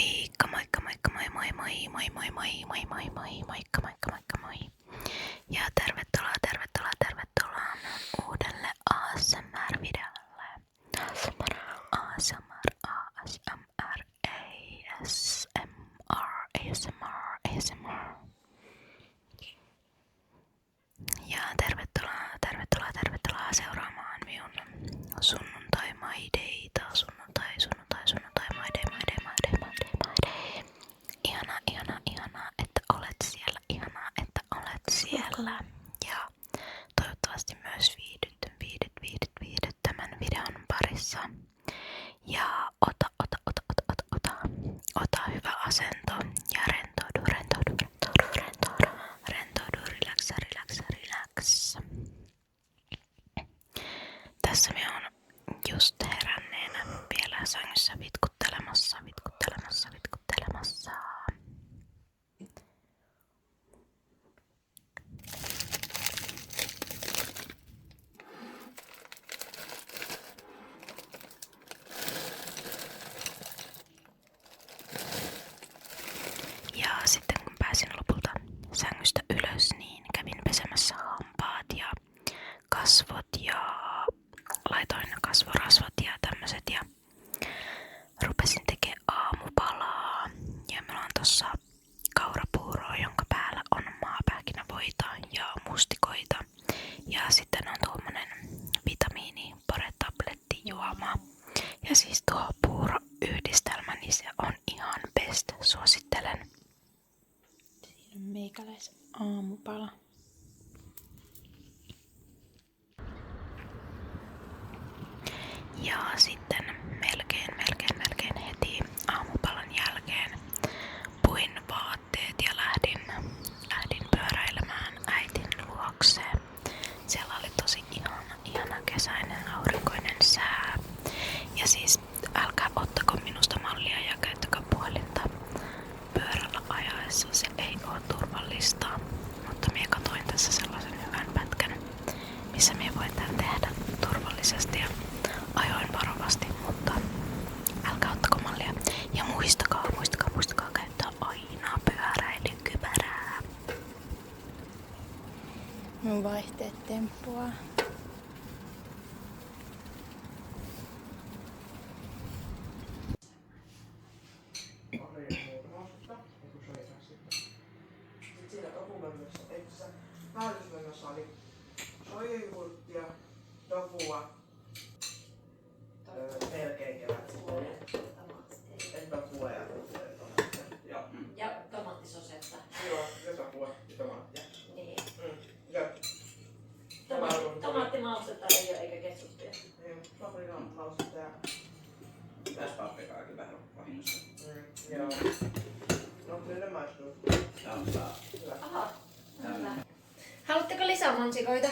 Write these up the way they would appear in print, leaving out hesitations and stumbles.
Moikka, moikka, moikka, moi, moi, moi, moi, moi, moi, moi, moi, moi, moikka, moikka, moikka, moi. Ja tervetuloa mun uudelle ASMR-videolle. ASMR, ASMR, ASMR, ASMR, ASMR. Ja tervetuloa seuraamaan minun sunnuntai my dayta, sunnuntai my day. Ihanaa, että olet siellä, ja toivottavasti myös viihdyt tämän videon parissa. Ja ota hyvä asento ja rentoudu, relax. Tässä me on just heränneenä vielä sängyssä vitkuttelemassa. Ja sitten kun pääsin lopulta sängystä ylös, niin kävin pesemässä hampaat ja kasvot ja laitoin kasvorasvat ja tämmöset ja rupesin tekemään aamupalaa. Ja meillä on tossa kaurapuuroa, jonka päällä on maapähkinävoita ja mustikoita. Ja sitten on tuommoinen vitamiinipore-tablettijuoma. Ja siis tuo puuroyhdistelmä, niin se on ihan best. Suosittelen. Siinä on meikäläisen aamupala. Ja sitten melkein heti aamupalan jälkeen puin vaatteet ja lähdin pyöräilemään äitin luokseen. Siellä oli tosi ihana kesäinen aurinkoinen sää. Ja siis älkää ottako minusta mallia ja käyttäkää puhelinta pyörällä ajaessa. Se ei oo turvallista. Mutta minä katoin tässä sellaisen hyvän pätkän, missä minä voin tän tehdä turvallisesti ja ajoin varovasti, mutta älkää ottako mallia. Ja muistakaa käyttää aina pyöräilykypärää. Mun vaihteet temppua. Päällysmenossa oli soijajurttia, tofua, melkein kevät sitten. Tofua ja tomaattia. Ja tomaattisosetta. Joo, ja tofua ja tomaattia. Niin. Ja Tomaattimaustetta ei ole eikä ketsupia. paprikamaustetta ja... Tässä paprikaakin vähän vahingossa. Joo. No kyllä maistuu. Tää on saa. Hyvä. Aha. Haluatteko lisää mansikoita?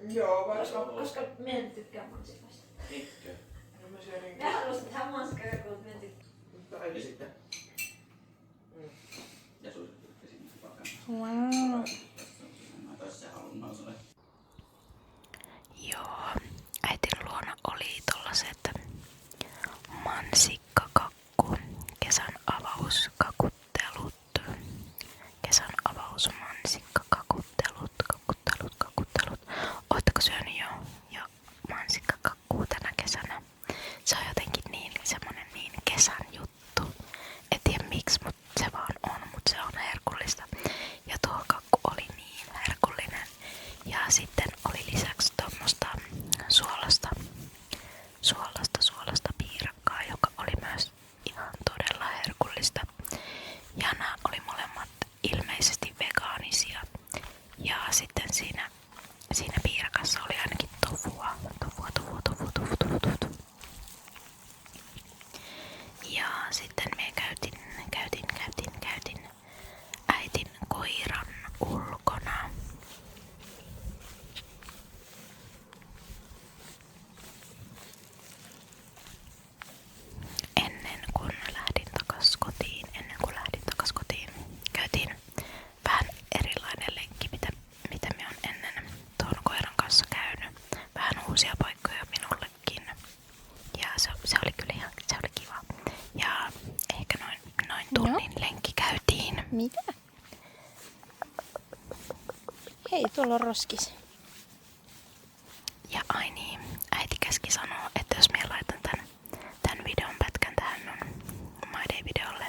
Joo, vaikka... Koska me en tykkää mansikoista. Eikö? No mä syön Me haluaisin tehdä mansikoja, kun me en tykkää. tai sitten. Ja sun tykkäsin vaikka. Wow. Mä tossa halunnut sulle. Joo, äitin luona oli tollaset mansikkakakku, kesän avauskakuttelut. Ootteko syönyt jo mansikkakakkuu tänä kesänä? Se on jotenkin niin semmonen tunnin lenkki käytiin. Mitä? Hei, tuolla on roskis. Ja ai niin, äiti käski sanoa, että jos minä laitan tän videon pätkän tähän mun My Day-videolle,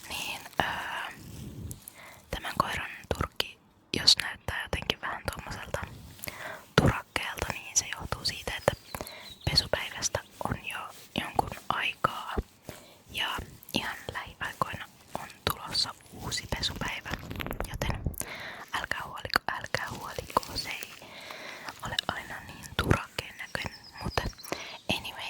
niin tämän koiran turkki, jos näyttää jotenkin vähän tommoselta turakkeelta, niin se johtuu siitä, että pesupäivästä on jo jonkun aikaa. Ja ihan lähiaikoina on tulossa uusi pesupäivä, joten älkää huoliko, se ei ole aina niin turakkeen näköinen, mutta anyway.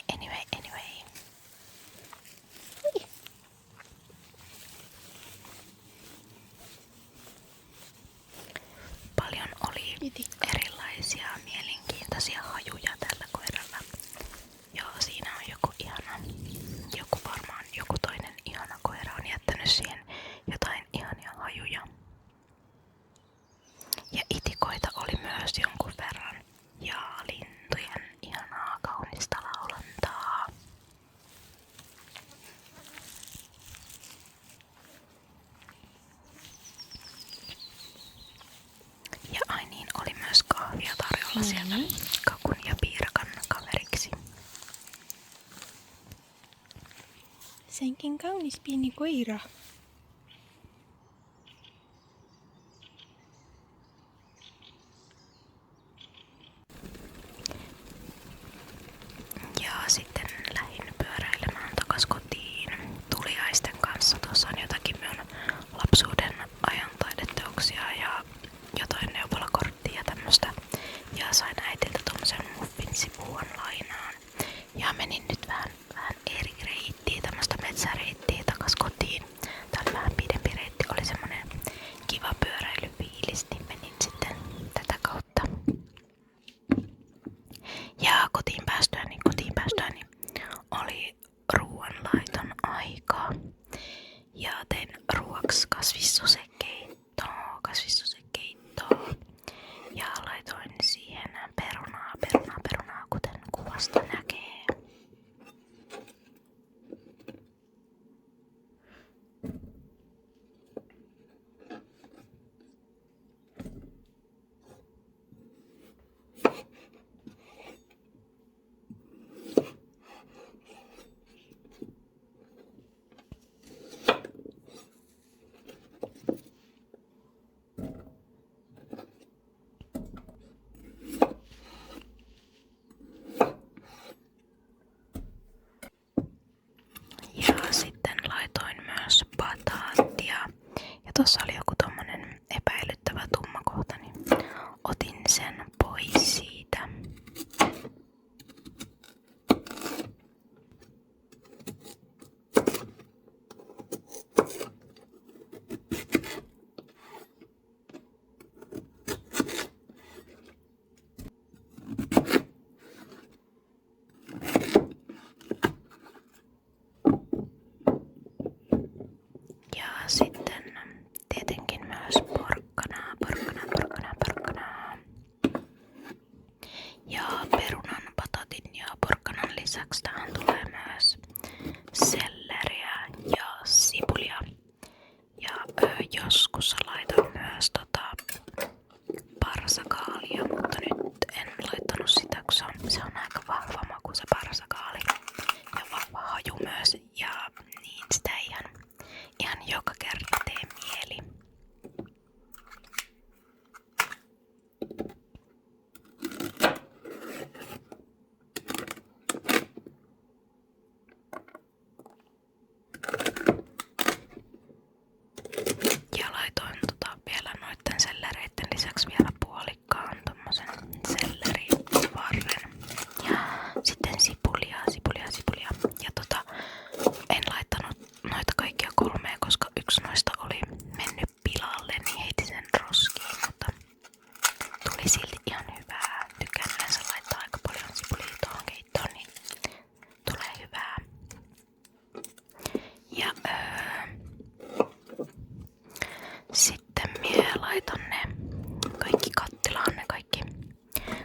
Paljon oli erilaisia mielenkiintoisia hajuja tällä koiralla. Joo, siinä on joku toinen ihana koira on jättänyt siihen jotain ihania hajuja. Ja itikoita oli myös jonkun verran. Ja lintujen ihanaa kaunista laulantaa. Ja ai niin, oli myös kahvia tarjolla sieltä kakun ja piirakan kaveriksi. Senkin kaunis pieni koira. Ja sitten lähdin pyöräilemään takas kotiin tuliaisten kanssa. Tuossa on jotakin minun lapsuuden ajan taideteoksia ja jotain neuvolakorttia ja tämmöstä. Ja sain äitiltä tommosen muffinsipuun lainaan. Ja menin nyt vähän eri reittiä, tämmöstä metsäreittiä takas kotiin. Tää oli vähän pidempi reitti, oli semmonen kiva pyöräilyfiilis, niin menin sitten tätä kautta. Ja kotiin päästyäni oli ruoanlaiton aika. Ja tein ruoaksi kasvissosekeittoa. Ja laitoin siihen perunaa, kuten kuvasta näkee. Ja sitten laitoin myös bataattia. Ja tossa oli joku tommonen epäilyttävä tumma kohta, niin otin sen pois siitä. Ja sitten tietenkin myös porkkanaa. Ja perunan, batatin ja porkkanan lisäksi tähän tulee myös selleriä ja sipulia. Ja joskus laitoin myös parsakaalia, mutta nyt en laittanut sitä, kun se on aika vahva maku se parsakaali. Ja vahva haju myös, ja niin sitä ei ihan joka kerta tee mieli. Ja laitoin vielä noitten sellereitten lisäksi vielä puolikkaan tommosen sellerivarren. Ja sitten sipulia. Ja en laittanut noita kaikkia kolmea, koska yksi noista oli mennyt pilalle, niin heitin sen roskiin, mutta tuli silti ihan hyvää. Tykkään yleensä laittaa aika paljon sipulia tuohon keittoon, niin tulee hyvää. Ja sitten mie laitan ne kaikki kattilaan, ne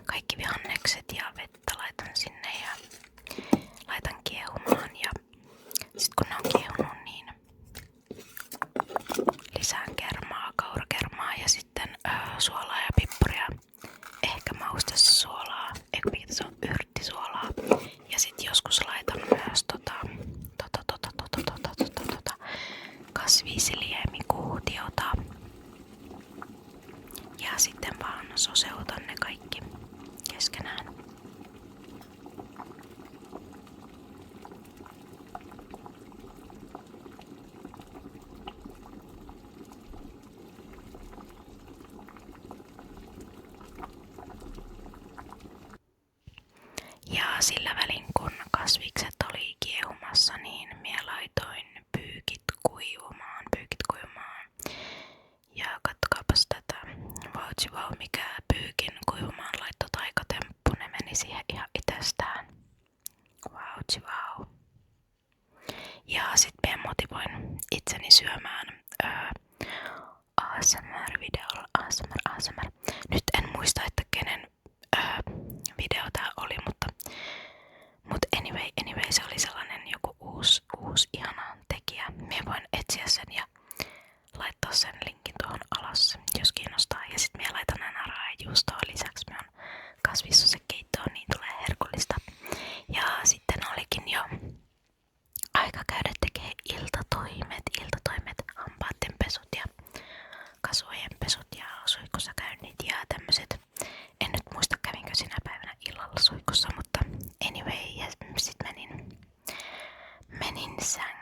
kaikki vihannekset ja vettä laitan sinne ja laitan kiehumaan. Ja sit kun ne on kiehunut, niin Ja sitten mä motivoin itseni syömään ASMR-videolla. ASMR. Nyt en muista, että kenen video tää oli, mutta anyway, se oli sellainen joku uusi ihana tekijä. Mä voin etsiä sen ja laittaa sen linkin tuohon alas, jos kiinnostaa. Ja sit mä laitan aina raajuustoa lisäksi. Mä on kasvissosekeittoa, niin tulee herkullista. Ja sitten olikin jo aika käydä tekee iltatoimet, hampaiden pesut ja kasvojen pesut ja suihkussakäynnit ja tämmöset. En nyt muista kävinkö sinä päivänä illalla suihkussa, mutta anyway, ja sit menin sängyyn.